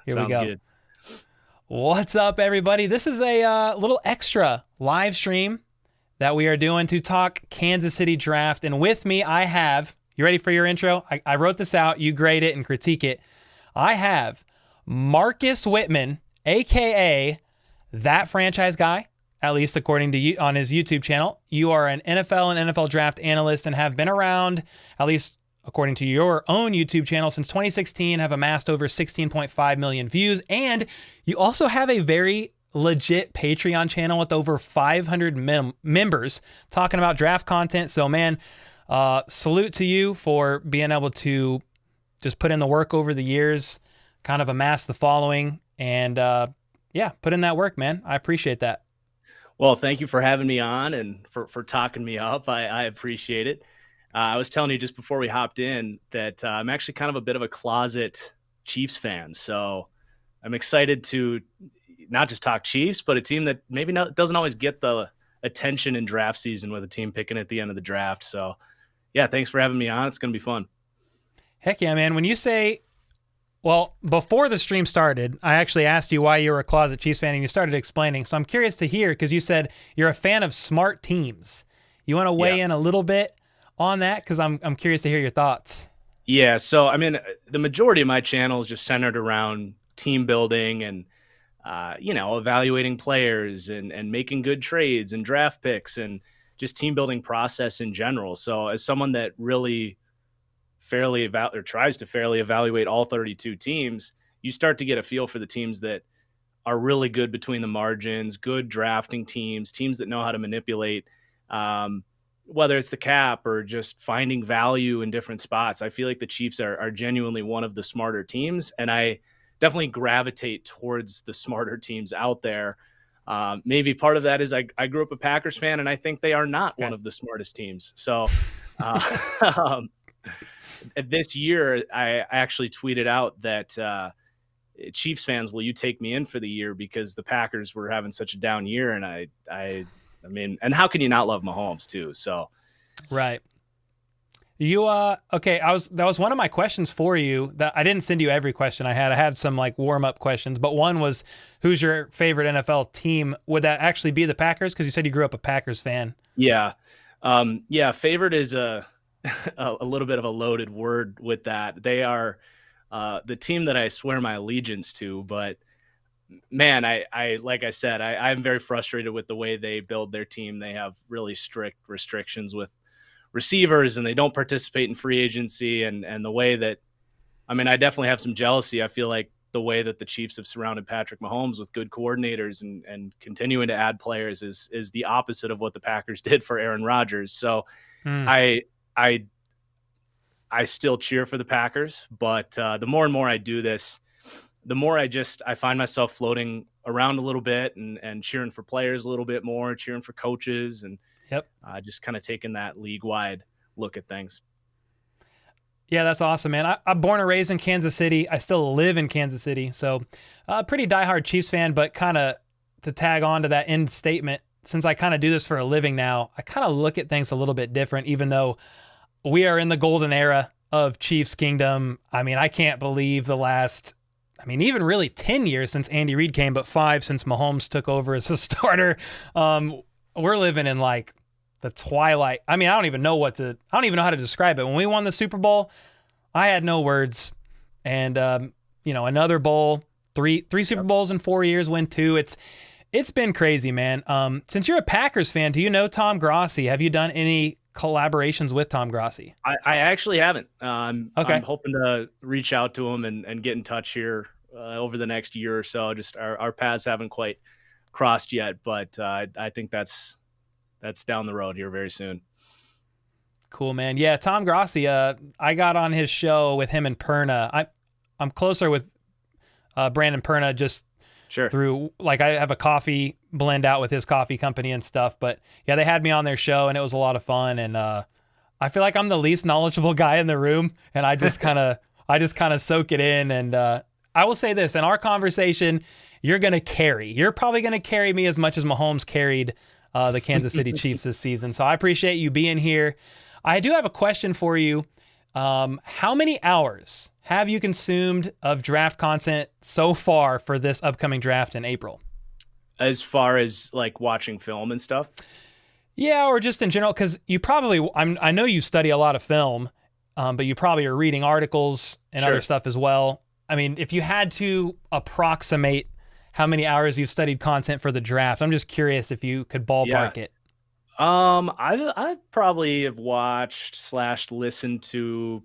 Here we Sounds go. good. What's up, everybody? This is a little extra live stream that we are doing to talk Kansas City draft. And with me, I have, you ready for your intro? I wrote this out. You grade it and critique it. I have Marcus Whitman, a.k.a. That Franchise Guy, at least according to you on his YouTube channel. You are an NFL and NFL draft analyst and have been around, at least according to your own YouTube channel, since 2016, have amassed over 16.5 million views. And you also have a very legit Patreon channel with over 500 members talking about draft content. So, man, salute to you for being able to just put in the work over the years, kind of amass the following, and yeah, put in that work, man. I appreciate that. Well, thank you for having me on and for talking me up. I appreciate it. I was telling you just before we hopped in that I'm actually kind of a bit of a closet Chiefs fan. So I'm excited to not just talk Chiefs, but a team that maybe doesn't always get the attention in draft season with a team picking at the end of the draft. So, yeah, thanks for having me on. It's going to be fun. Heck yeah, man. When you say, well, before the stream started, I actually asked you why you were a closet Chiefs fan, and you started explaining. So I'm curious to hear, because you said you're a fan of smart teams. You want to weigh in a little bit on that? Because I'm curious to hear your thoughts. Yeah, so I mean, the majority of my channel is just centered around team building and evaluating players and making good trades and draft picks and just team building process in general. So as someone that really tries to fairly evaluate all 32 teams, you start to get a feel for the teams that are really good between the margins, good drafting teams that know how to manipulate, whether it's the cap or just finding value in different spots. I feel like the Chiefs are genuinely one of the smarter teams, and I definitely gravitate towards the smarter teams out there. Maybe part of that is I grew up a Packers fan, and I think they are not one of the smartest teams. So this year, I actually tweeted out that Chiefs fans, will you take me in for the year, because the Packers were having such a down year, and I mean, and how can you not love Mahomes too? So, right. You okay, that was one of my questions for you. That I didn't send you every question I had. I had some like warm-up questions, but one was, who's your favorite NFL team? Would that actually be the Packers? Because you said you grew up a Packers fan. Yeah. Favorite is a little bit of a loaded word with that. They are the team that I swear my allegiance to, but man, I like I said, I'm very frustrated with the way they build their team. They have really strict restrictions with receivers, and they don't participate in free agency, and the way that, I mean, I definitely have some jealousy. I feel like the way that the Chiefs have surrounded Patrick Mahomes with good coordinators and continuing to add players is the opposite of what the Packers did for Aaron Rodgers. So I still cheer for the Packers, but the more and more I do this, the more I find myself floating around a little bit and cheering for players a little bit more, cheering for coaches, and just kind of taking that league-wide look at things. Yeah, that's awesome, man. I'm born and raised in Kansas City. I still live in Kansas City, so pretty diehard Chiefs fan, but kind of to tag on to that end statement, since I kind of do this for a living now, I kind of look at things a little bit different, even though we are in the golden era of Chiefs Kingdom. I mean, I can't believe the last, even really 10 years since Andy Reid came, but 5 since Mahomes took over as a starter. We're living in like the twilight. I don't even know how to describe it. When we won the Super Bowl, I had no words. And, another bowl, three Super Bowls in 4 years, win 2. It's been crazy, man. Since you're a Packers fan, do you know Tom Grossi? Have you done any collaborations with Tom Grossi? I actually haven't. Okay. I'm hoping to reach out to him and get in touch here over the next year or so. Just our paths haven't quite crossed yet, but I think that's down the road here very soon. Cool, man. Yeah, Tom Grossi, I got on his show with him and Perna. I'm closer with Brandon Perna just through, like, I have a coffee blend out with his coffee company and stuff. But yeah, they had me on their show and it was a lot of fun. And I feel like I'm the least knowledgeable guy in the room, and I just kind of soak it in. And I will say this, in our conversation, you're probably going to carry me as much as Mahomes carried the Kansas City Chiefs this season. So I appreciate you being here. I do have a question for you. How many hours have you consumed of draft content so far for this upcoming draft in April? As far as like watching film and stuff. Yeah, or just in general, because you probably, I know you study a lot of film, but you probably are reading articles and Sure. other stuff as well. I mean, if you had to approximate how many hours you've studied content for the draft, I'm just curious if you could Yeah. ballpark it. I probably have watched slash listened to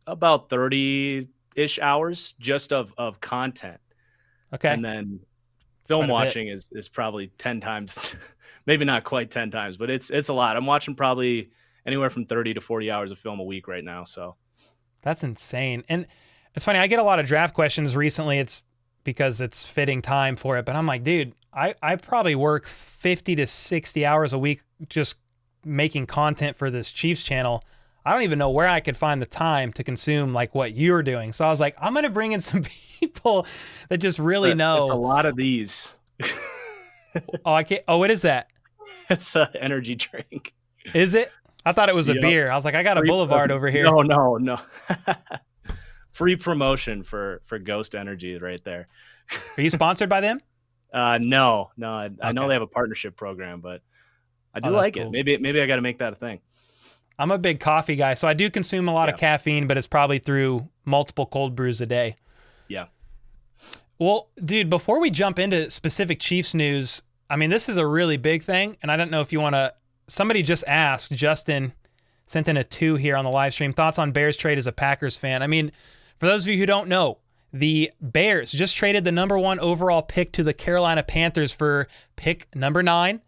about 30-ish hours just of content. Okay, And then film quite a bit. watching is probably 10 times, maybe not quite 10 times, but it's a lot. I'm watching probably anywhere from 30 to 40 hours of film a week right now. So That's insane. And it's funny, I get a lot of draft questions recently. It's because it's fitting time for it. But I'm like, dude, I probably work 50 to 60 hours a week just making content for this Chiefs channel. I don't even know where I could find the time to consume like what you're doing. So I was like, I'm going to bring in some people that just really but it's a know. lot of these. Oh, I can't. Oh, what is that? It's an energy drink. Is it? I thought it was a Yep. beer. I was like, I got a Free- Boulevard over here. No. Free promotion for Ghost Energy right there. Are you sponsored by them? No. I know Okay. they have a partnership program, but I do Oh, that's like cool. it. Maybe I got to make that a thing. I'm a big coffee guy, so I do consume a lot of Yeah. caffeine, but it's probably through multiple cold brews a day. Yeah. Well, dude, before we jump into specific Chiefs news, I mean, this is a really big thing, and I don't know if you want to. Somebody just asked, Justin sent in a 2 here on the live stream. Thoughts on Bears trade as a Packers fan? I mean, for those of you who don't know, the Bears just traded the number 1 overall pick to the Carolina Panthers for pick number 9.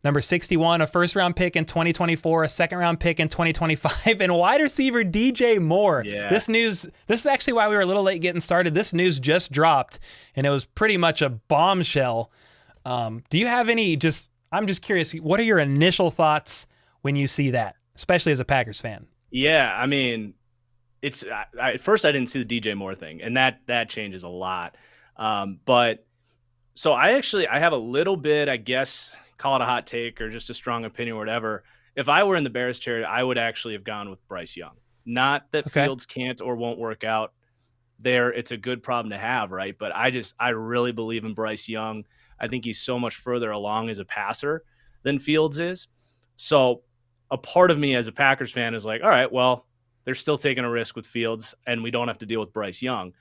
Number 61, a first-round pick in 2024, a second-round pick in 2025, and wide receiver DJ Moore. Yeah. This is actually why we were a little late getting started. This news just dropped, and it was pretty much a bombshell. Do you have any, I'm just curious, what are your initial thoughts when you see that, especially as a Packers fan? Yeah. I mean, at first I didn't see the DJ Moore thing, and that changes a lot. But so I have a little bit, I guess, call it a hot take or just a strong opinion or whatever. If I were in the Bears chair, I would actually have gone with Bryce Young. Not that Okay. Fields can't or won't work out there. It's a good problem to have, right? But I really believe in Bryce Young. I think he's so much further along as a passer than Fields is. So a part of me as a Packers fan is like, all right, well, they're still taking a risk with Fields and we don't have to deal with Bryce Young.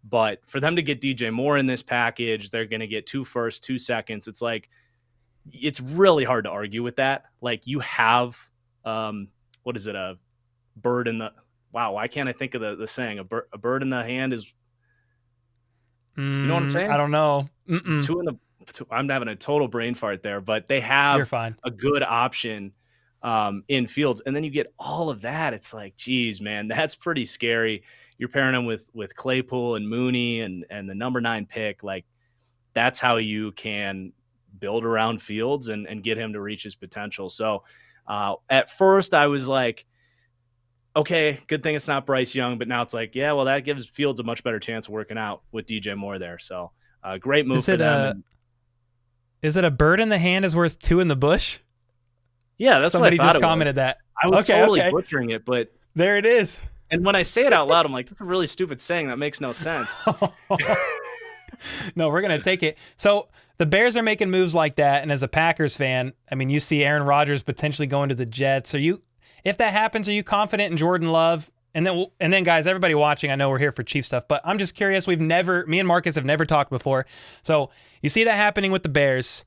But for them to get DJ Moore in this package, they're going to get 2 firsts, 2 seconds. It's like, it's really hard to argue with that. Like you have, what is it? A bird in the, wow. Why can't I think of the saying? A bird in the hand is, you know what I'm saying? I don't know. I'm having a total brain fart there, but they You're have fine. a good option in Fields. And then you get all of that. It's like, geez, man, that's pretty scary. You're pairing them with Claypool and Mooney and the number 9 pick. Like that's how you can build around Fields and get him to reach his potential. So at first I was like, okay, good thing it's not Bryce Young, but now it's like, yeah, well, that gives Fields a much better chance of working out with DJ Moore there. So great move for them. Is it a bird in the hand is worth 2 in the bush? Yeah, that's Somebody what I thought just commented that. I was totally butchering it, but there it is. And when I say it out loud, I'm like, that's a really stupid saying. That makes no sense. No, we're going to take it. So the Bears are making moves like that. And as a Packers fan, I mean, you see Aaron Rodgers potentially going to the Jets. If that happens, are you confident in Jordan Love? And then guys, everybody watching, I know we're here for Chief stuff, but I'm just curious. Me and Marcus have never talked before. So you see that happening with the Bears.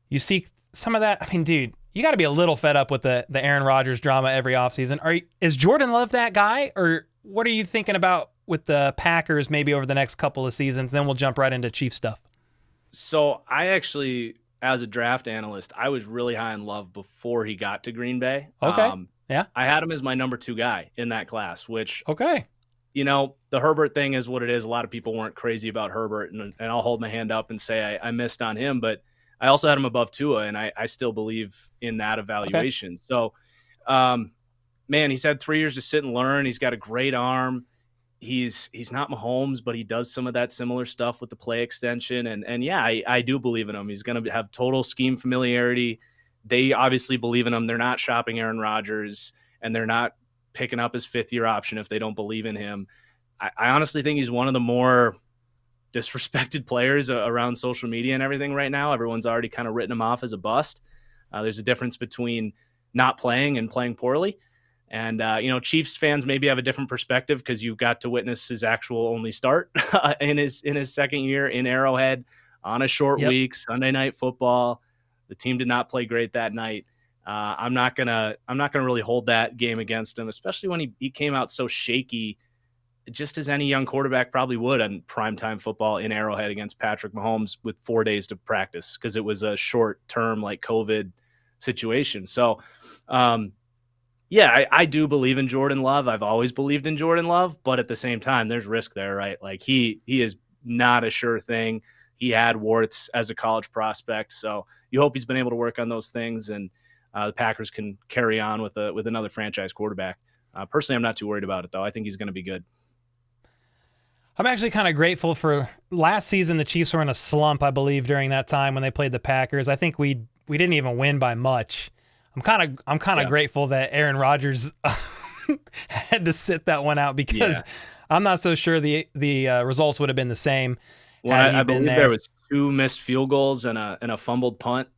You see some of that. I mean, dude, you got to be a little fed up with the Aaron Rodgers drama every offseason. Is Jordan Love that guy? Or what are you thinking about with the Packers maybe over the next couple of seasons? Then we'll jump right into Chief stuff. So I actually, as a draft analyst, I was really high on Love before he got to Green Bay. Okay. Yeah. I had him as my number 2 guy in that class, which, okay, the Herbert thing is what it is. A lot of people weren't crazy about Herbert, and I'll hold my hand up and say I missed on him, but I also had him above Tua, and I still believe in that evaluation. Okay. So, man, he's had 3 years to sit and learn. He's got a great arm. He's not Mahomes, but he does some of that similar stuff with the play extension. And yeah, I do believe in him. He's going to have total scheme familiarity. They obviously believe in him. They're not shopping Aaron Rodgers, and they're not picking up his 5th-year option if they don't believe in him. I honestly think he's one of the more disrespected players around social media and everything right now. Everyone's already kind of written him off as a bust. There's a difference between not playing and playing poorly. And, Chiefs fans maybe have a different perspective because you got to witness his actual only start in his second year in Arrowhead on a short week, Sunday Night Football. The team did not play great that night. I'm not gonna really hold that game against him, especially when he came out so shaky, just as any young quarterback probably would on primetime football in Arrowhead against Patrick Mahomes with 4 days to practice because it was a short-term like COVID situation. So, I do believe in Jordan Love. I've always believed in Jordan Love, but at the same time, there's risk there, right? Like he is not a sure thing. He had warts as a college prospect, so you hope he's been able to work on those things, and the Packers can carry on with another franchise quarterback. Personally, I'm not too worried about it, though. I think he's going to be good. I'm actually kind of grateful for last season. The Chiefs were in a slump, I believe, during that time when they played the Packers. I think we didn't even win by much. I'm kind of grateful that Aaron Rodgers had to sit that one out because I'm not so sure the results would have been the same. Well, I believe there was 2 missed field goals and a fumbled punt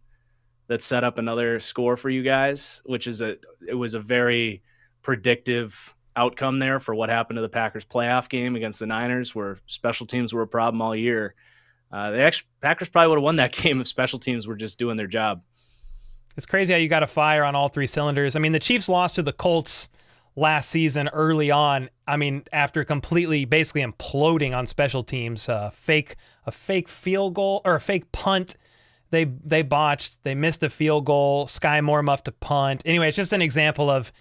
that set up another score for you guys, which is it was a very predictive outcome there for what happened to the Packers playoff game against the Niners, where special teams were a problem all year. Packers probably would have won that game if special teams were just doing their job. It's crazy how you got to fire on all 3 cylinders. I mean, the Chiefs lost to the Colts last season early on. I mean, after completely basically imploding on special teams, a fake field goal or a fake punt. They botched. They missed a field goal. Sky Moore muffed a punt. Anyway, it's just an example of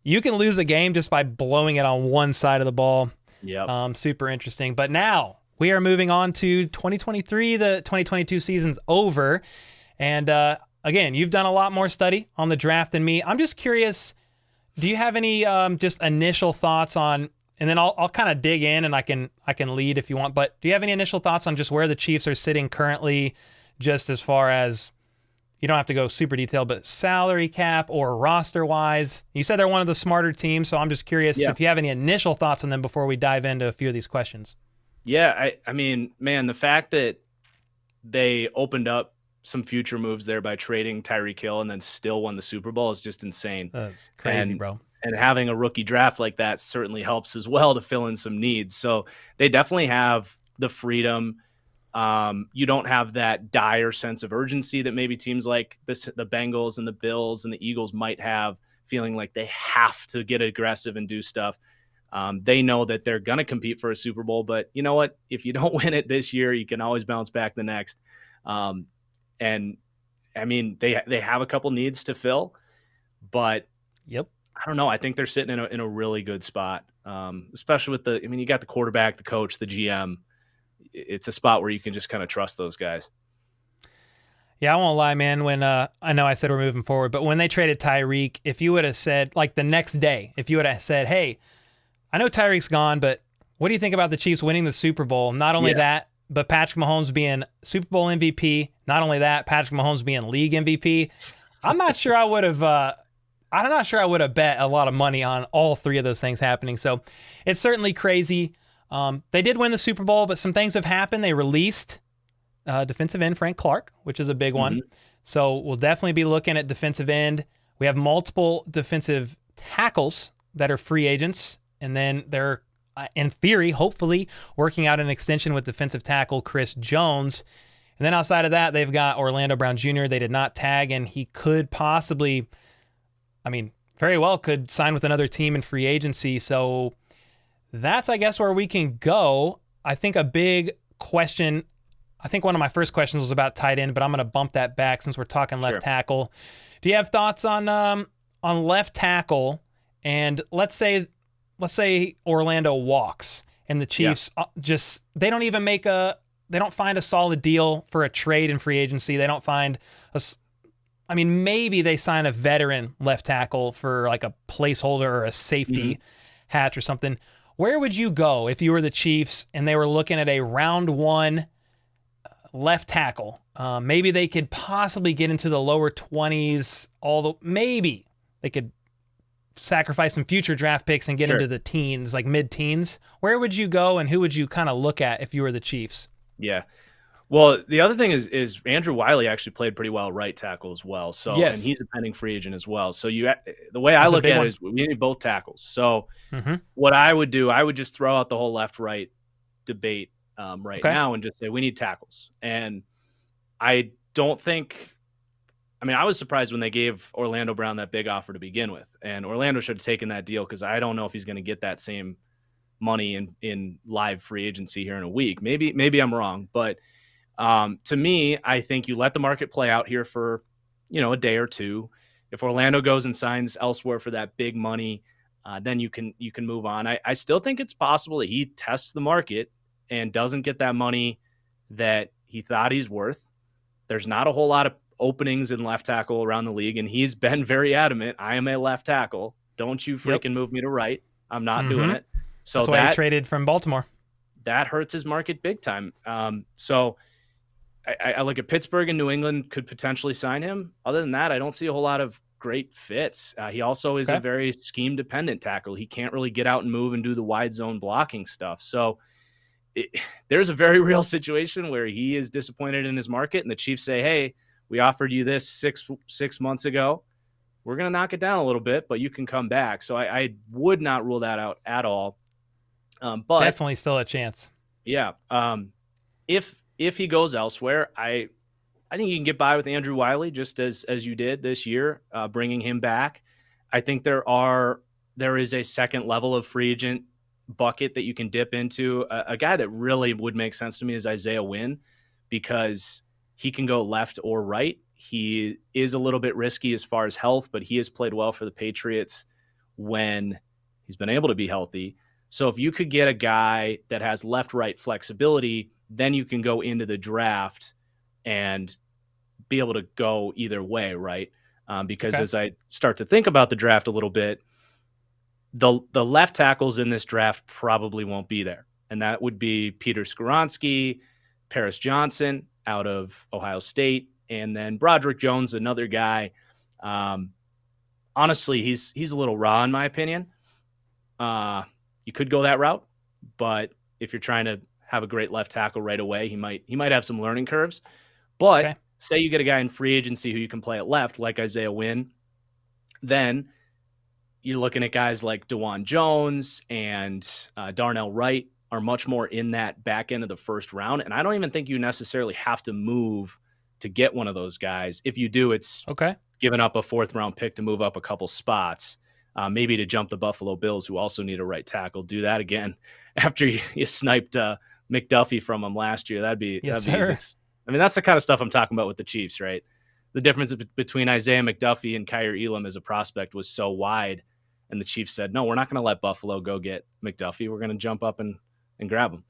you can lose a game just by blowing it on one side of the ball. Yeah. Super interesting. But now we are moving on to 2023. The 2022 season's over. And again, you've done a lot more study on the draft than me. I'm just curious, do you have any just initial thoughts on, and then I'll kind of dig in and I can lead if you want, but do you have any initial thoughts on just where the Chiefs are sitting currently, just as far as, you don't have to go super detailed, but salary cap or roster-wise? You said they're one of the smarter teams, so I'm just curious if you have any initial thoughts on them before we dive into a few of these questions. Yeah, I mean, man, the fact that they opened up some future moves there by trading Tyreek Hill and then still won the Super Bowl is just insane. That's crazy, bro. And having a rookie draft like that certainly helps as well to fill in some needs. So they definitely have the freedom. You don't have that dire sense of urgency that maybe teams like the Bengals and the Bills and the Eagles might have, feeling like they have to get aggressive and do stuff. They know that they're going to compete for a Super Bowl, but you know what? If you don't win it this year, you can always bounce back the next. And I mean, they have a couple needs to fill, but I don't know. I think they're sitting in a really good spot, especially with you got the quarterback, the coach, the GM. It's a spot where you can just kind of trust those guys. Yeah, I won't lie, man. When I know I said we're moving forward, but when they traded Tyreek, if you would have said, like the next day, if you would have said, hey, I know Tyreek's gone, but what do you think about the Chiefs winning the Super Bowl? Not only that, but Patrick Mahomes being Super Bowl MVP. Not only that, Patrick Mahomes being league MVP. I'm not sure I would have. I'm not sure I would have bet a lot of money on all 3 of those things happening. So it's certainly crazy. They did win the Super Bowl, but some things have happened. They released defensive end Frank Clark, which is a big one. So we'll definitely be looking at defensive end. We have multiple defensive tackles that are free agents, and then they're, in theory, hopefully, working out an extension with defensive tackle Chris Jones. And then outside of that, they've got Orlando Brown Jr. They did not tag, and he could possibly, very well could sign with another team in free agency. So that's, I guess, where we can go. I think a big question, I think one of my first questions was about tight end, but I'm going to bump that back since we're talking left tackle. Do you have thoughts on left tackle? And let's say Orlando walks and the Chiefs they don't even they don't find a solid deal for a trade in free agency. They don't find maybe they sign a veteran left tackle for like a placeholder or a safety hatch or something. Where would you go if you were the Chiefs and they were looking at a round 1 left tackle? Maybe they could possibly get into the lower 20s, maybe they could sacrifice some future draft picks and get Sure. into the teens, like mid-teens, where would you go and who would you kind of look at if you were the Chiefs? Yeah. Well, the other thing is Andrew Wiley actually played pretty well right tackle as well. So, and Yes. he's a pending free agent as well. So the way I That's a look big at one. it is we need both tackles. So Mm-hmm. what I would do, I would just throw out the whole left-right debate right Okay. now and just say we need tackles. And I don't think. I mean, I was surprised when they gave Orlando Brown that big offer to begin with, and Orlando should have taken that deal because I don't know if he's going to get that same money in live free agency here in a week. Maybe I'm wrong, but to me, I think you let the market play out here for a day or two. If Orlando goes and signs elsewhere for that big money, then you can move on. I still think it's possible that he tests the market and doesn't get that money that he thought he's worth. There's not a whole lot of openings in left tackle around the league, and he's been very adamant. I am a left tackle. Don't you freaking move me to right. I'm not doing it. So that's why he traded from Baltimore. That hurts his market big time. So I look at Pittsburgh and New England could potentially sign him. Other than that, I don't see a whole lot of great fits. He also is a very scheme-dependent tackle. He can't really get out and move and do the wide zone blocking stuff. So there's a very real situation where he is disappointed in his market, and the Chiefs say, hey, we offered you this six months ago. We're going to knock it down a little bit, but you can come back. So I would not rule that out at all. But definitely still a chance. Yeah. If he goes elsewhere, I think you can get by with Andrew Wiley just as you did this year, bringing him back. I think there is a second level of free agent bucket that you can dip into. A guy that really would make sense to me is Isaiah Wynn, because he can go left or right. He is a little bit risky as far as health, but he has played well for the Patriots when he's been able to be healthy. So if you could get a guy that has left-right flexibility, then you can go into the draft and be able to go either way, right? Because as I start to think about the draft a little bit, the left tackles in this draft probably won't be there. And that would be Peter Skoronski, Paris Johnson out of Ohio State, and then Broderick Jones, another guy. Honestly, he's a little raw in my opinion. You could go that route, but if you're trying to have a great left tackle right away, he might have some learning curves. But say you get a guy in free agency who you can play at left, like Isaiah Wynn, then you're looking at guys like DeJuan Jones and Darnell Wright are much more in that back end of the first round. And I don't even think you necessarily have to move to get one of those guys. If you do, it's giving up a fourth round pick to move up a couple spots. Maybe to jump the Buffalo Bills, who also need a right tackle. Do that again after you sniped McDuffie from them last year. That'd be that's the kind of stuff I'm talking about with the Chiefs, right? The difference between Isaiah McDuffie and Kyer Elam as a prospect was so wide, and the Chiefs said, no, we're not going to let Buffalo go get McDuffie. We're going to jump up and grab him.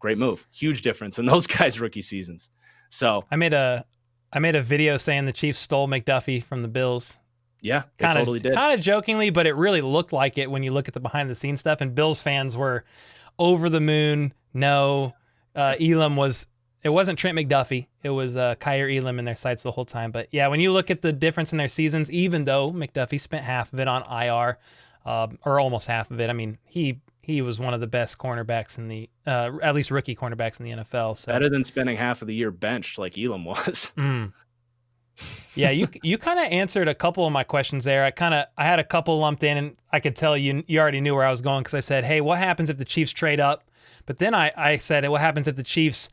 Great move. Huge difference in those guys' rookie seasons. So I made a video saying the Chiefs stole McDuffie from the Bills. Yeah, they totally did. Kind of jokingly, but it really looked like it when you look at the behind-the-scenes stuff. And Bills fans were over the moon. No, Elam it wasn't Trent McDuffie. It was Kyer Elam in their sights the whole time. But yeah, when you look at the difference in their seasons, even though McDuffie spent half of it on IR, or almost half of it, I mean, he was one of the best cornerbacks in the, at least rookie cornerbacks in the NFL. So better than spending half of the year benched like Elam was. Yeah, you kind of answered a couple of my questions there. I had a couple lumped in, and I could tell you already knew where I was going because I said, hey, what happens if the Chiefs trade up? But then I said, what happens if the Chiefs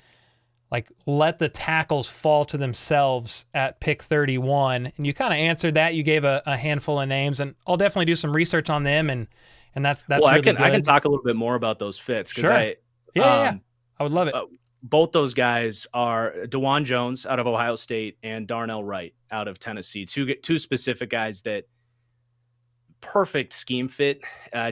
let the tackles fall to themselves at pick 31? And you kind of answered that. You gave a handful of names, and I'll definitely do some research on them, and that's well, really I can talk a little bit more about those fits. Sure. I would love it. Both those guys are DeJuan Jones out of Ohio State and Darnell Wright out of Tennessee. Two specific guys that perfect scheme fit.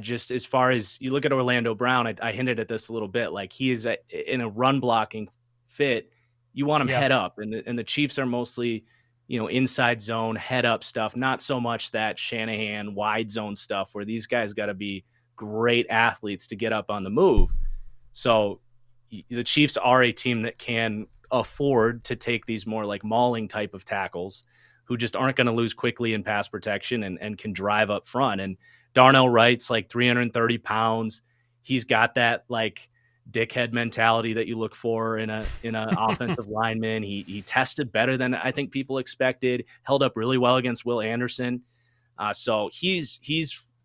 Just as far as you look at Orlando Brown, I hinted at this a little bit. Like he is in a run blocking fit. You want him head up, and the Chiefs are mostly inside zone, head up stuff. Not so much that Shanahan wide zone stuff where these guys got to be great athletes to get up on the move. So the Chiefs are a team that can afford to take these more like mauling type of tackles who just aren't going to lose quickly in pass protection and can drive up front. And Darnell Wright's like 330 pounds. He's got that like dickhead mentality that you look for in an offensive lineman. He tested better than I think people expected. Held up really well against Will Anderson. So he's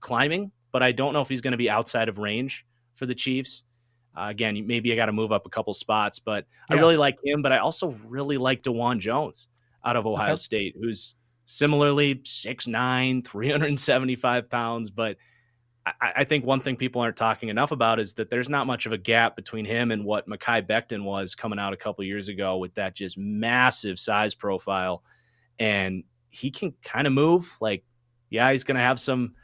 climbing, but I don't know if he's going to be outside of range for the Chiefs. Again, maybe I got to move up a couple spots, but I really like him. But I also really like DeJuan Jones out of Ohio State, who's similarly 6'9", 375 pounds. But I think one thing people aren't talking enough about is that there's not much of a gap between him and what Mekhi Becton was coming out a couple years ago with that just massive size profile. And he can kind of move. Like, yeah, he's going to have some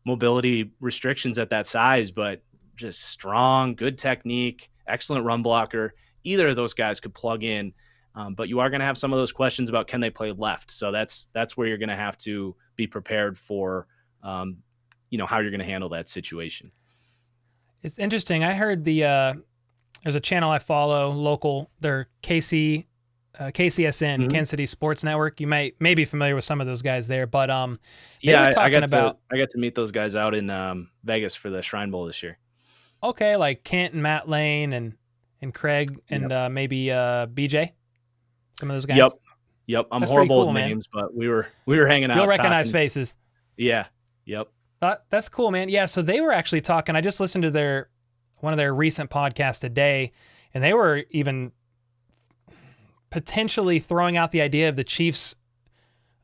mobility restrictions at that size, but just strong, good technique, excellent run blocker. Either of those guys could plug in. But you are going to have some of those questions about can they play left. So that's where you're going to have to be prepared for, how you're going to handle that situation. It's interesting. I heard there's a channel I follow, local. They're KCSN, Kansas City Sports Network. You may be familiar with some of those guys there, but they were talking about. I got to meet those guys out in Vegas for the Shrine Bowl this year. Okay, like Kent and Matt Lane and Craig and maybe BJ. Some of those guys. Yep. I'm That's horrible cool, with man. names, but we were hanging out. You'll recognize talking. faces. Yeah. Yep. That's cool, man. Yeah. So they were actually talking. I just listened to one of their recent podcasts today, and they were even potentially throwing out the idea of the Chiefs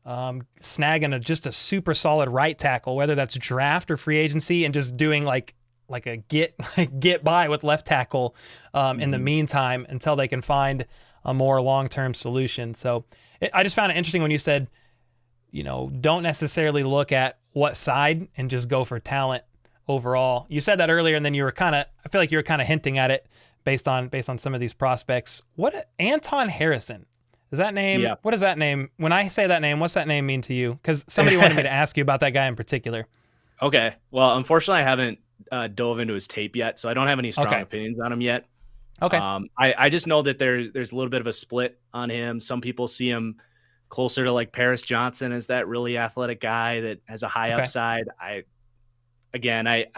snagging just a super solid right tackle, whether that's draft or free agency, and just doing like a get by with left tackle in the meantime until they can find a more long-term solution. So I just found it interesting when you said, don't necessarily look at what side and just go for talent overall. You said that earlier, and then I feel like you were kind of hinting at it based on some of these prospects. Anton Harrison, is that name? Yeah. What is that name? When I say that name, what's that name mean to you? Because somebody wanted me to ask you about that guy in particular. Okay. Well, unfortunately, I haven't dove into his tape yet, so I don't have any strong opinions on him yet. Okay. I just know that there's a little bit of a split on him. Some people see him closer to like Paris Johnson as that really athletic guy that has a high upside. I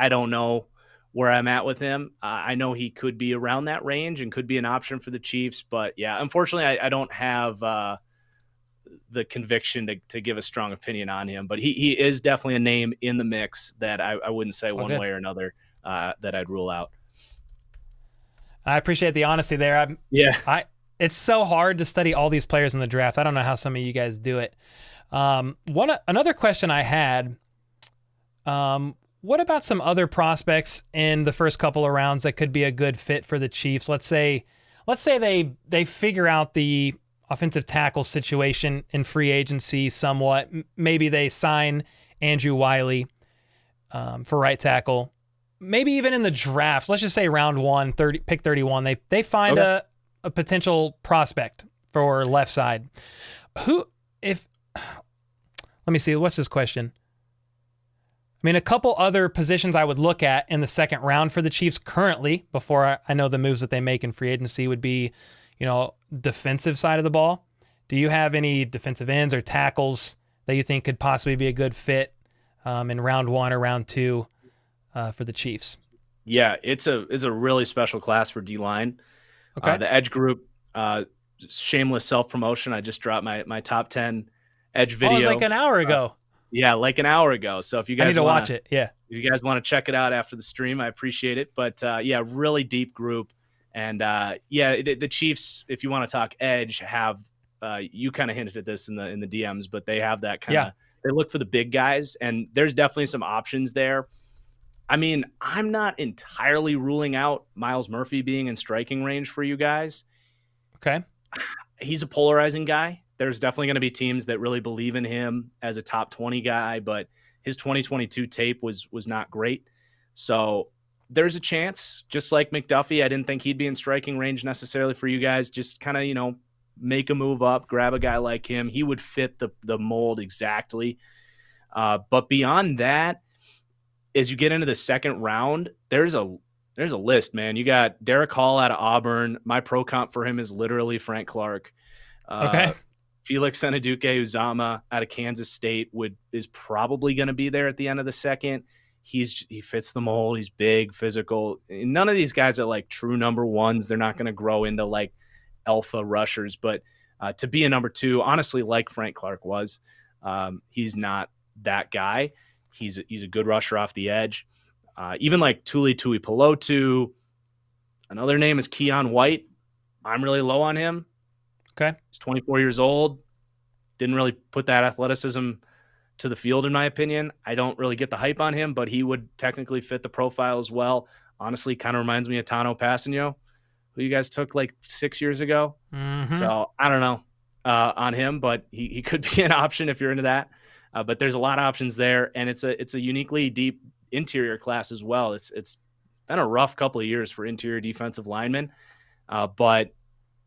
don't know where I'm at with him. I know he could be around that range and could be an option for the Chiefs, but yeah, unfortunately, I don't have the conviction to give a strong opinion on him. But he is definitely a name in the mix that I wouldn't say one way or another that I'd rule out. I appreciate the honesty there. It's so hard to study all these players in the draft. I don't know how some of you guys do it. Another question I had, what about some other prospects in the first couple of rounds that could be a good fit for the Chiefs? Let's say they figure out the offensive tackle situation in free agency somewhat. Maybe they sign Andrew Wiley for right tackle. Maybe even in the draft, let's just say round 1, pick 31, they find a potential prospect for left side. Let me see, what's this question? I mean, a couple other positions I would look at in the second round for the Chiefs currently, before I know the moves that they make in free agency, would be, defensive side of the ball. Do you have any defensive ends or tackles that you think could possibly be a good fit in round 1 or round 2 for the Chiefs? Yeah, it's a really special class for D-line. Okay. The edge group, shameless self-promotion. I just dropped my top 10 edge video. It was like an hour ago. Yeah, like an hour ago. So if you guys I need to watch it, yeah. If you guys want to check it out after the stream, I appreciate it. But really deep group. And the Chiefs, if you want to talk edge, have you kind of hinted at this in the DMs, but they have that kind of they look for the big guys, and there's definitely some options there. I mean, I'm not entirely ruling out Myles Murphy being in striking range for you guys. Okay. He's a polarizing guy. There's definitely going to be teams that really believe in him as a top 20 guy, but his 2022 tape was not great. So there's a chance, just like McDuffie, I didn't think he'd be in striking range necessarily for you guys. Just kind of, make a move up, grab a guy like him. He would fit the mold exactly. But beyond that, as you get into the second round, there's a list, man. You got Derek Hall out of Auburn. My pro comp for him is literally Frank Clark. Okay. Felix Senaduke Uzama out of Kansas State is probably going to be there at the end of the second. he fits the mold. He's big, physical. None of these guys are like true number ones. They're not going to grow into like alpha rushers, but to be a number two, honestly, like Frank Clark was, he's not that guy. He's a good rusher off the edge. Even like Tuli Tuipulotu. Another name is Keon White. I'm really low on him. Okay. He's 24 years old. Didn't really put that athleticism to the field, in my opinion. I don't really get the hype on him, but he would technically fit the profile as well. Honestly, kind of reminds me of Tano Passanio, who you guys took like 6 years ago. Mm-hmm. So I don't know on him, but he could be an option if you're into that. But there's a lot of options there, and it's a uniquely deep interior class as well. It's been a rough couple of years for interior defensive linemen, but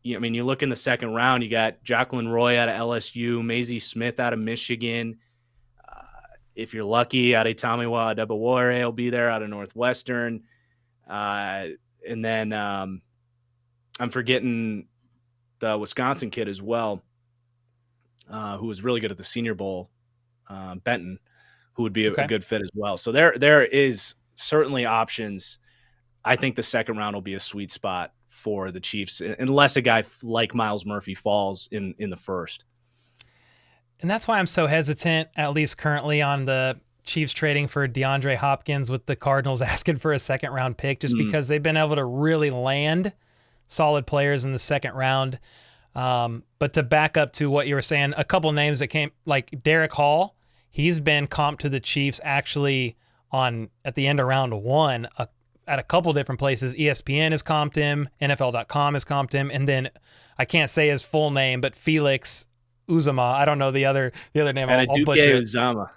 I mean, you look in the second round, you got Jacqueline Roy out of LSU, Maisie Smith out of Michigan. If you're lucky, Adetomiwa Adebawore will be there out of Northwestern. And then I'm forgetting the Wisconsin kid as well, who was really good at the Senior Bowl, Benton, who would be a good fit as well. So there is certainly options. I think the second round will be a sweet spot for the Chiefs, unless a guy like Miles Murphy falls in the first. And that's why I'm so hesitant, at least currently, on the Chiefs trading for DeAndre Hopkins with the Cardinals asking for a second round pick, just because they've been able to really land solid players in the second round. But to back up to what you were saying, a couple names that came, like Derek Hall, he's been comped to the Chiefs actually at the end of round one at a couple different places. ESPN has comped him, NFL.com has comped him, and then I can't say his full name, but Felix Uzama. I don't know the other name. I'll butcher it. Uzama.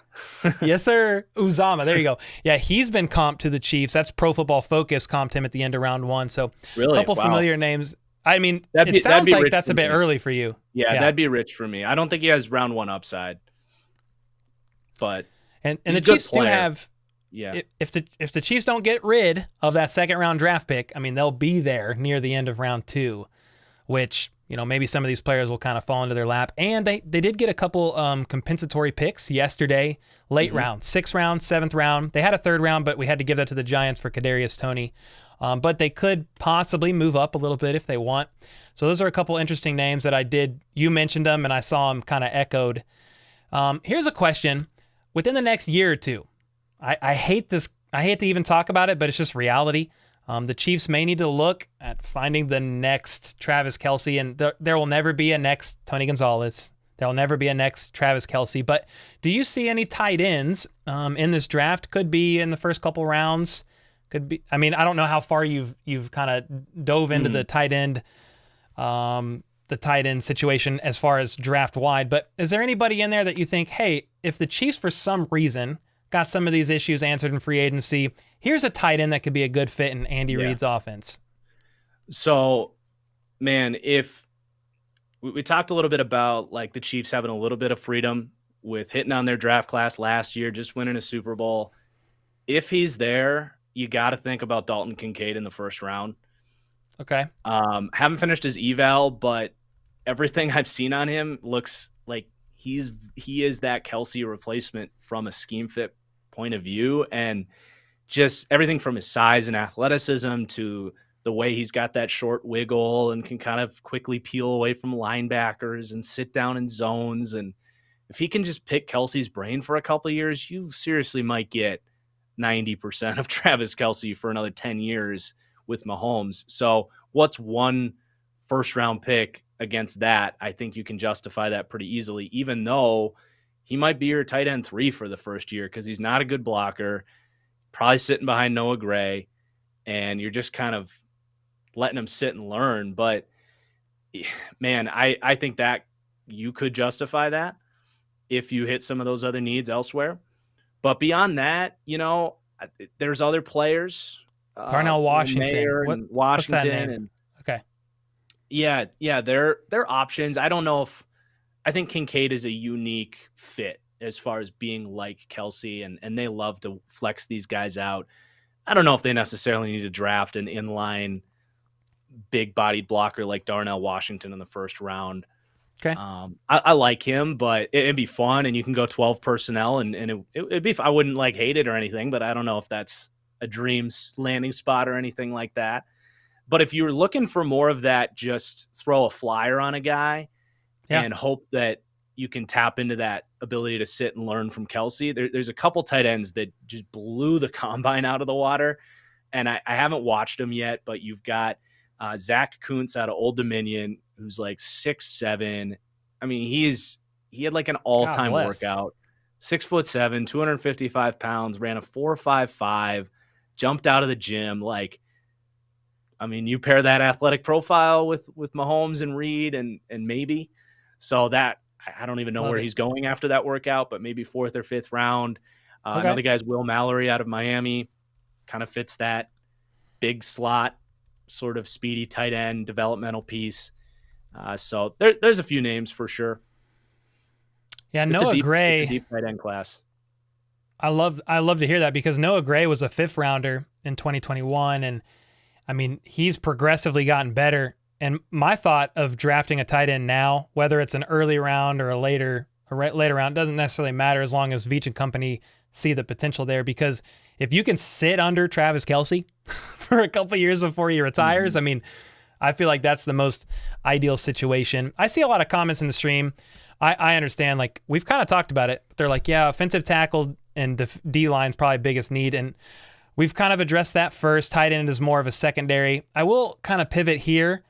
Yes, sir. Uzama. There you go. Yeah, he's been comped to the Chiefs. That's Pro Football Focus comped him at the end of round one. So really? A couple familiar names. I mean, it sounds like that's a bit early for you. Yeah, that'd be rich for me. I don't think he has round one upside. But and the Chiefs do have. Yeah. If the Chiefs don't get rid of that second round draft pick, I mean, they'll be there near the end of round two, which, maybe some of these players will kind of fall into their lap. And they did get a couple compensatory picks yesterday, late round, 6th round, 7th round. They had a 3rd round, but we had to give that to the Giants for Kadarius Toney. But they could possibly move up a little bit if they want. So those are a couple interesting names that you mentioned them, and I saw them kind of echoed. Here's a question. Within the next year or two, I hate this. I hate to even talk about it, but it's just reality. The Chiefs may need to look at finding the next Travis Kelce, and there will never be a next Tony Gonzalez. There will never be a next Travis Kelce. But do you see any tight ends in this draft? Could be in the first couple rounds. Could be. I mean, I don't know how far you've kind of dove into the tight end situation as far as draft wide. But is there anybody in there that you think, hey, if the Chiefs for some reason got some of these issues answered in free agency, here's a tight end that could be a good fit in Andy Reid's offense? So, man, if we talked a little bit about like the Chiefs having a little bit of freedom with hitting on their draft class last year, just winning a Super Bowl. If he's there, you got to think about Dalton Kincaid in the first round. Okay. Haven't finished his eval, but everything I've seen on him looks like he is that Kelce replacement from a scheme fit point of view, and just everything from his size and athleticism to the way he's got that short wiggle and can kind of quickly peel away from linebackers and sit down in zones. And if he can just pick Kelce's brain for a couple of years, you seriously might get 90% of Travis Kelce for another 10 years with Mahomes. So what's one first round pick against that? I think you can justify that pretty easily, even though he might be your tight end 3 for the first year because he's not a good blocker, probably sitting behind Noah Gray, and you're just kind of letting him sit and learn. But, man, I think that you could justify that if you hit some of those other needs elsewhere. But beyond that, there's other players. Darnell Washington. Washington. Okay. Yeah, they're options. I don't know if I think Kincaid is a unique fit as far as being like Kelce, and they love to flex these guys out. I don't know if they necessarily need to draft an inline, big-bodied blocker like Darnell Washington in the first round. Okay. I like him, but it'd be fun, and you can go 12 personnel, and it'd be. I wouldn't like hate it or anything, but I don't know if that's a dream landing spot or anything like that. But if you're looking for more of that, just throw a flyer on a guy Yeah. and hope that you can tap into that ability to sit and learn from Kelsey. There's a couple tight ends that just blew the combine out of the water, and I haven't watched them yet, but you've got Zach Kuntz out of Old Dominion, who's like 6'7". I mean, he had like an God all-time bless. workout, 6'7", 255 pounds, ran a 4.55, jumped out of the gym. Like, I mean, you pair that athletic profile with Mahomes and Reed and maybe. So that I don't even know Love where it. he's going after that workout, but maybe 4th or 5th round. Okay. Another guy's Will Mallory out of Miami, kind of fits that big slot, sort of speedy tight end developmental piece. So there's a few names for sure. Yeah, It's a Noah deep Gray. tight end class. I love to hear that because Noah Gray was a 5th rounder in 2021, and I mean, he's progressively gotten better. And my thought of drafting a tight end now, whether it's an early round or a later round, doesn't necessarily matter as long as Veach and company see the potential there. Because if you can sit under Travis Kelce for a couple of years before he retires, I mean, I feel like that's the most ideal situation. I see a lot of comments in the stream. I understand, like, we've kind of talked about it. They're like, yeah, offensive tackle and the D line's probably biggest need. And we've kind of addressed that first. Tight end is more of a secondary. I will kind of pivot here.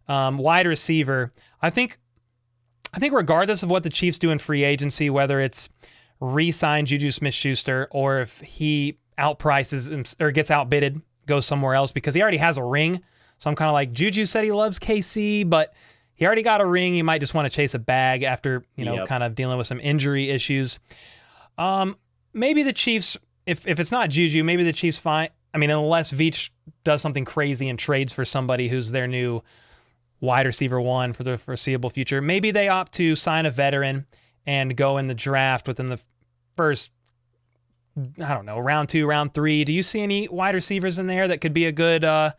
Wide receiver. I think regardless of what the Chiefs do in free agency, whether it's re-sign Juju Smith-Schuster or if he outprices him or gets outbidded, goes somewhere else because he already has a ring. So I'm kind of like, Juju said he loves KC, but he already got a ring. He might just want to chase a bag after, kind of dealing with some injury issues. Maybe the Chiefs, if it's not Juju, maybe the Chiefs find, I mean, unless Veach does something crazy and trades for somebody who's their new wide receiver 1 for the foreseeable future, maybe they opt to sign a veteran and go in the draft within the first, I don't know, round 2, round 3. Do you see any wide receivers in there that could be a good, I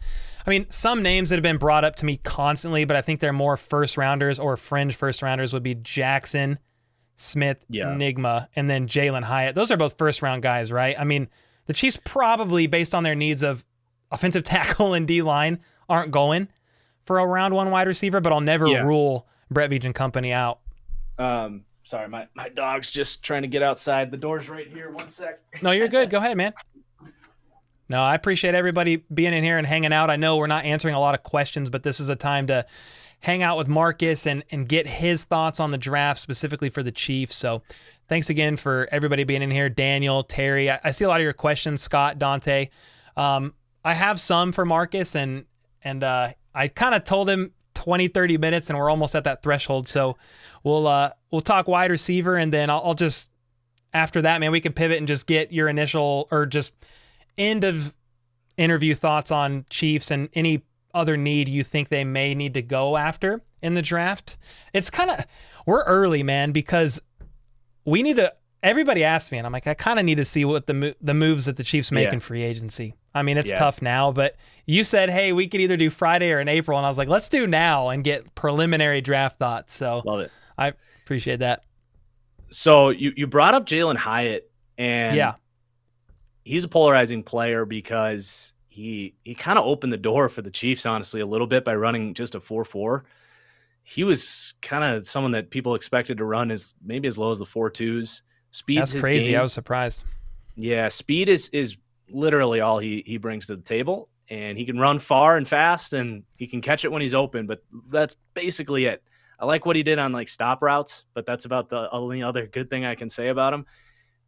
mean, some names that have been brought up to me constantly, but I think they're more first rounders or fringe first rounders would be Jackson Smith, Enigma, and then Jalen Hyatt. Those are both first round guys, right? I mean, the Chiefs probably, based on their needs of offensive tackle and D-line, aren't going for a round 1 wide receiver, but I'll never rule Brett Veach and company out. Sorry, my dog's just trying to get outside. The door's right here. One sec. No, you're good. Go ahead, man. No, I appreciate everybody being in here and hanging out. I know we're not answering a lot of questions, but this is a time to hang out with Marcus and get his thoughts on the draft specifically for the Chiefs. So thanks again for everybody being in here. Daniel, Terry, I see a lot of your questions. Scott, Dante. I have some for Marcus, and I kind of told him 20, 30 minutes, and we're almost at that threshold. So we'll talk wide receiver, and then I'll just, after that, man, we can pivot and just get your initial or just end of interview thoughts on Chiefs and any other need you think they may need to go after in the draft. It's kind of, we're early, man, because we need to, everybody asked me, and I'm like, I kind of need to see what the moves that the Chiefs make in free agency. I mean, it's tough now, but you said, hey, we could either do Friday or in April, and I was like, let's do now and get preliminary draft thoughts. So love it. I appreciate that. So you brought up Jalen Hyatt, and he's a polarizing player because he kind of opened the door for the Chiefs, honestly, a little bit by running just a 4.4. He was kind of someone that people expected to run maybe as low as the 4.2s. Speed's That's crazy. game. I was surprised. Yeah, speed is literally all he brings to the table, and he can run far and fast, and he can catch it when he's open, but that's basically it. I like what he did on like stop routes, but that's about the only other good thing I can say about him.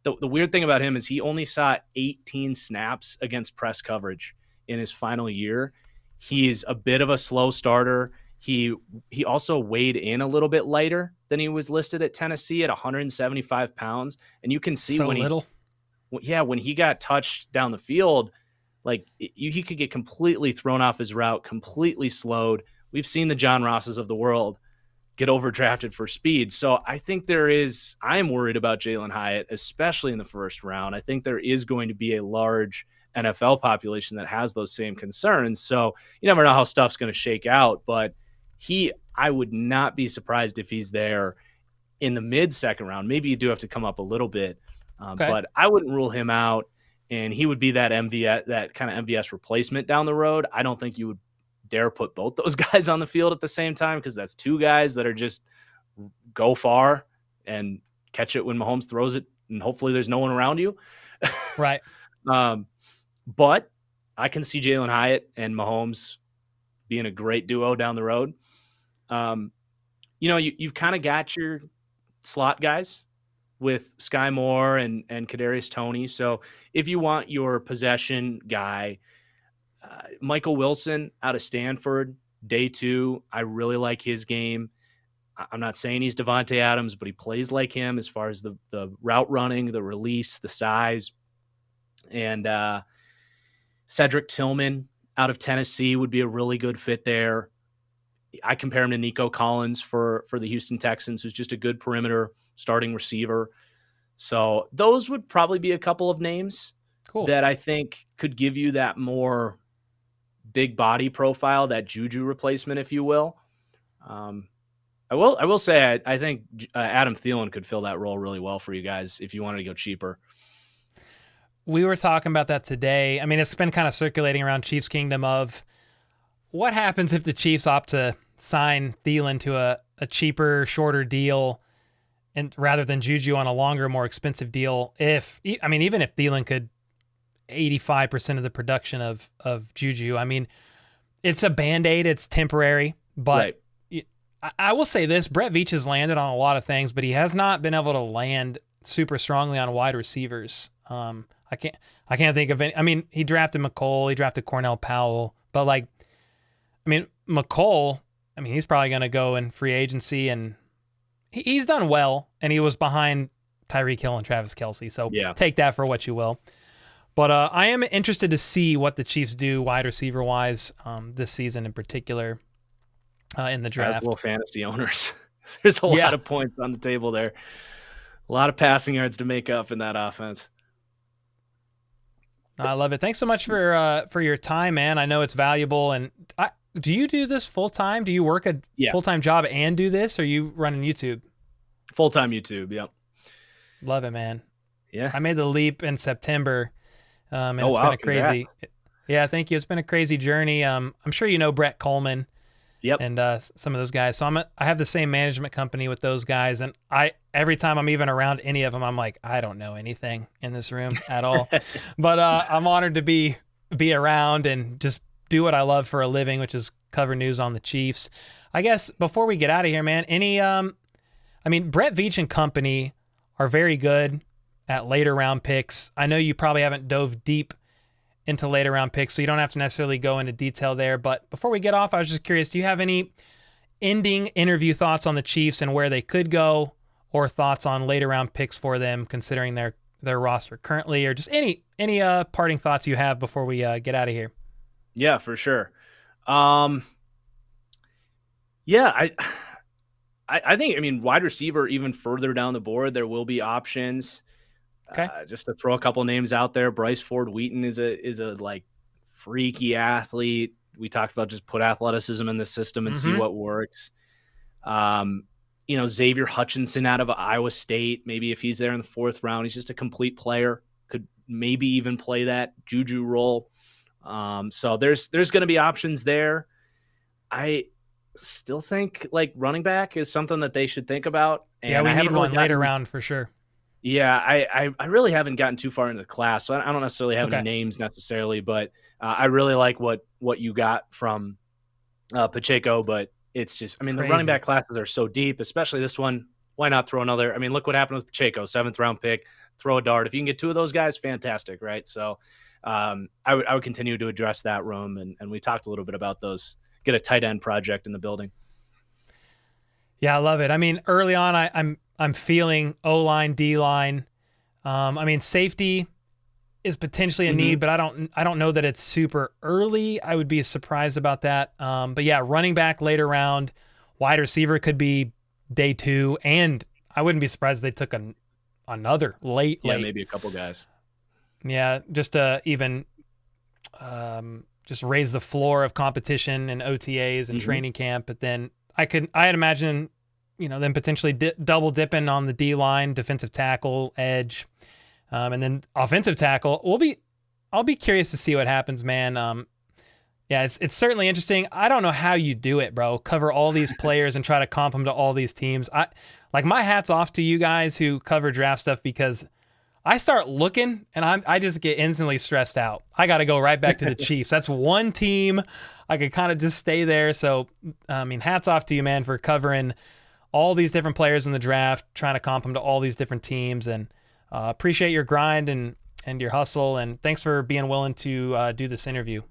The weird thing about him is he only saw 18 snaps against press coverage in his final year. He's a bit of a slow starter. He also weighed in a little bit lighter than he was listed at Tennessee at 175 pounds. And you can see when he got touched down the field, like he could get completely thrown off his route, completely slowed. We've seen the John Rosses of the world get overdrafted for speed. So I think I am worried about Jalen Hyatt, especially in the first round. I think there is going to be a large NFL population that has those same concerns. So you never know how stuff's going to shake out, but I would not be surprised if he's there in the mid-second round. Maybe you do have to come up a little bit, Okay. but I wouldn't rule him out. And he would be that that kind of MVS replacement down the road. I don't think you would dare put both those guys on the field at the same time, because that's two guys that are just go far and catch it when Mahomes throws it, and hopefully there's no one around you. Right. But I can see Jalen Hyatt and Mahomes being a great duo down the road. You've kind of got your slot guys with Sky Moore and Kadarius Toney. So if you want your possession guy, Michael Wilson out of Stanford, day 2, I really like his game. I'm not saying he's Devontae Adams, but he plays like him as far as the route running, the release, the size. And Cedric Tillman out of Tennessee would be a really good fit there. I compare him to Nico Collins for the Houston Texans, who's just a good perimeter starting receiver. So those would probably be a couple of names that I think could give you that more big body profile, that Juju replacement, if you will. I will say I think Adam Thielen could fill that role really well for you guys if you wanted to go cheaper. We were talking about that today. I mean, it's been kind of circulating around Chiefs Kingdom of what happens if the Chiefs opt to sign Thielen to a cheaper, shorter deal, and rather than Juju on a longer, more expensive deal. Even if Thielen could 85% of the production of Juju, I mean, it's a Band-Aid, it's temporary, but right. I will say this, Brett Veach has landed on a lot of things, but he has not been able to land super strongly on wide receivers. I can't think of any. I mean, he drafted McCole, he drafted Cornell Powell, but McCole, he's probably going to go in free agency, and he's done well, and he was behind Tyreek Hill and Travis Kelce, so take that for what you will. But I am interested to see what the Chiefs do wide receiver-wise this season in particular in the draft. As well, fantasy owners. There's a lot of points on the table there. A lot of passing yards to make up in that offense. I love it. Thanks so much for your time, man. I know it's valuable. And do you do this full time? Do you work a full-time job and do this, or are you running YouTube? Full-time YouTube, yep. Love it, man. Yeah. I made the leap in September, and it's been a crazy. Congrats. Yeah, thank you. It's been a crazy journey. I'm sure you know Brett Coleman. Yep. And some of those guys. So I have the same management company with those guys, and every time I'm even around any of them, I'm like, I don't know anything in this room at all. But I'm honored to be around and just do what I love for a living, which is cover news on the Chiefs. I guess before we get out of here, man, Brett Veach and company are very good at later round picks. I know you probably haven't dove deep into later round picks, so you don't have to necessarily go into detail there. But before we get off, I was just curious, do you have any ending interview thoughts on the Chiefs and where they could go, or thoughts on later round picks for them considering their roster currently, or just any parting thoughts you have before we get out of here? Yeah, for sure. I think, wide receiver, even further down the board, there will be options. Okay. Just to throw a couple names out there, Bryce Ford Wheaton is a like freaky athlete. We talked about just put athleticism in the system and see what works. Xavier Hutchinson out of Iowa State, maybe if he's there in the 4th round, he's just a complete player, could maybe even play that Juju role. So there's going to be options there. I still think like running back is something that they should think about. And we need one later round for sure. Yeah, I really haven't gotten too far into the class, so I don't necessarily have any names necessarily, but I really like what you got from Pacheco, but it's just, the running back classes are so deep, especially this one. Why not throw another? Look what happened with Pacheco, 7th round pick, throw a dart. If you can get 2 of those guys, fantastic, right? So I would continue to address that room, and we talked a little bit about those, get a tight end project in the building. Yeah, I love it. Early on, I'm feeling O-line, D-line. Safety is potentially a need, but I don't know that it's super early. I would be surprised about that. But yeah, running back later round, wide receiver could be day 2, and I wouldn't be surprised if they took another late. Maybe a couple guys. Yeah, just to even just raise the floor of competition and OTAs and training camp. But then I'd imagine, them potentially double dipping on the D line, defensive tackle, edge, and then offensive tackle. I'll be curious to see what happens, man. Yeah, it's certainly interesting. I don't know how you do it, bro. Cover all these players and try to comp them to all these teams. My hat's off to you guys who cover draft stuff, because I start looking and I just get instantly stressed out. I got to go right back to the Chiefs. That's one team I could kind of just stay there. So, hats off to you, man, for covering all these different players in the draft, trying to comp them to all these different teams, and appreciate your grind and your hustle. And thanks for being willing to do this interview.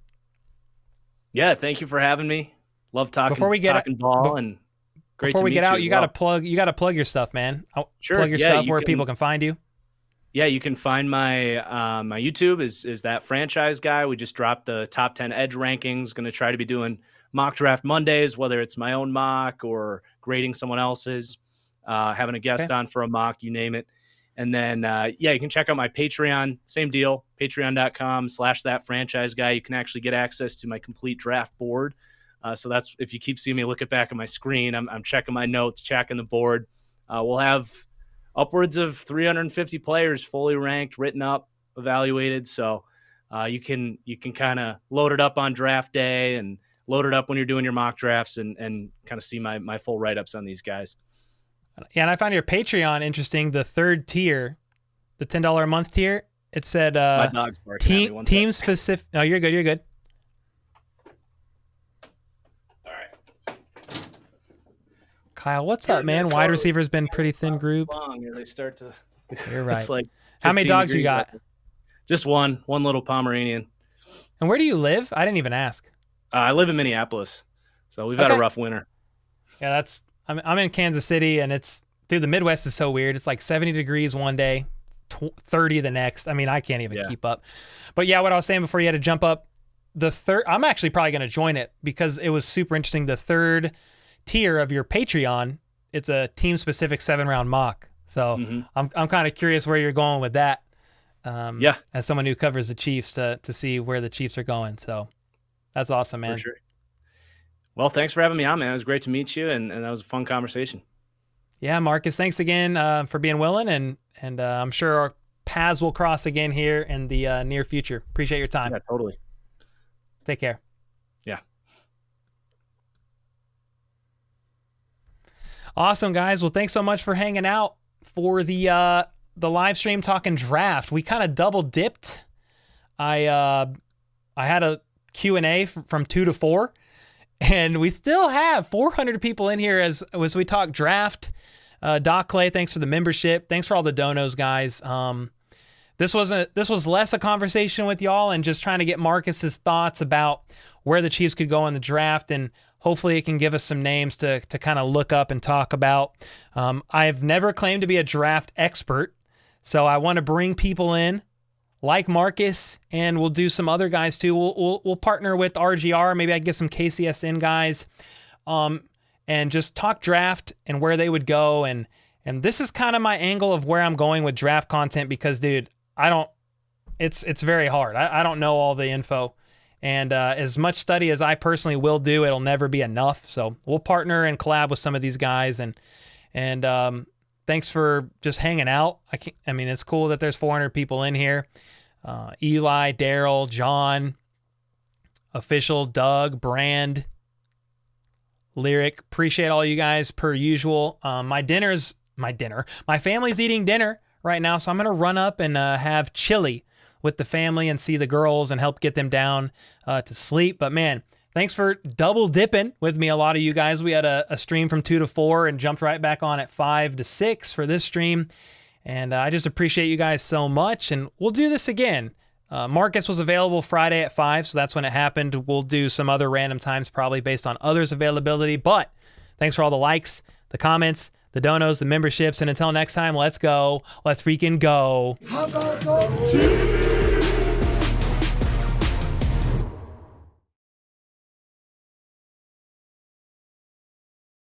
Yeah, thank you for having me. Love talking ball and great before to we meet get out, you you gotta plug your stuff, man. Sure. Plug your stuff where people can find you. Yeah, you can find my my YouTube is that franchise guy. We just dropped the top 10 edge rankings. Going to try to be doing mock draft Mondays, whether it's my own mock or grading someone else's, having a guest on for a mock, you name it. And then, you can check out my Patreon. Same deal, patreon.com/thatfranchiseguy. You can actually get access to my complete draft board. So that's, if you keep seeing me look at back at my screen, I'm checking my notes, checking the board. We'll have upwards of 350 players fully ranked, written up, evaluated. So you can kind of load it up on draft day and load it up when you're doing your mock drafts and kind of see my full write-ups on these guys. Yeah, and I found your Patreon interesting. The third tier, the $10 a month tier, it said my dog's barking team specific. Oh, you're good. You're good. All right. Kyle, what's up, man? Wide receiver's been pretty thin group. They start to. You're right. It's like how many dogs you got? Just one little Pomeranian. And where do you live? I didn't even ask. I live in Minneapolis, so we've had a rough winter. Yeah, I'm in Kansas City, and the Midwest is so weird. It's like 70 degrees one day, 30 the next. I can't even keep up. But yeah, what I was saying before, you had to jump up the third. I'm actually probably going to join it because it was super interesting. The third tier of your Patreon, it's a team-specific 7-round mock. So I'm kind of curious where you're going with that. As someone who covers the Chiefs, to see where the Chiefs are going. So that's awesome, man. For sure. Well, thanks for having me on, man. It was great to meet you, and that was a fun conversation. Yeah, Marcus, thanks again for being willing, and I'm sure our paths will cross again here in the near future. Appreciate your time. Yeah, totally. Take care. Yeah. Awesome, guys. Well, thanks so much for hanging out for the live stream talking draft. We kind of double dipped. I had a Q&A from 2 to 4. And we still have 400 people in here as we talk draft. Doc Clay, thanks for the membership. Thanks for all the donos, guys. This was less a conversation with y'all and just trying to get Marcus's thoughts about where the Chiefs could go in the draft, and hopefully it can give us some names to kind of look up and talk about. I've never claimed to be a draft expert, so I want to bring people in like Marcus, and we'll do some other guys too. We'll partner with RGR. Maybe I can get some KCSN guys, and just talk draft and where they would go. And this is kind of my angle of where I'm going with draft content, because, dude, it's very hard. I don't know all the info, and as much study as I personally will do, it'll never be enough. So we'll partner and collab with some of these guys, and thanks for just hanging out. It's cool that there's 400 people in here. Eli, Daryl, John, Official, Doug, Brand, Lyric. Appreciate all you guys per usual. My family's eating dinner right now, so I'm going to run up and have chili with the family and see the girls and help get them down to sleep. But man, thanks for double dipping with me, a lot of you guys. We had a stream from 2 to 4 and jumped right back on at 5 to 6 for this stream. And I just appreciate you guys so much. And we'll do this again. Marcus was available Friday at 5, so that's when it happened. We'll do some other random times, probably based on others' availability. But thanks for all the likes, the comments, the donos, the memberships. And until next time, let's go. Let's freaking go. How about those Chiefs?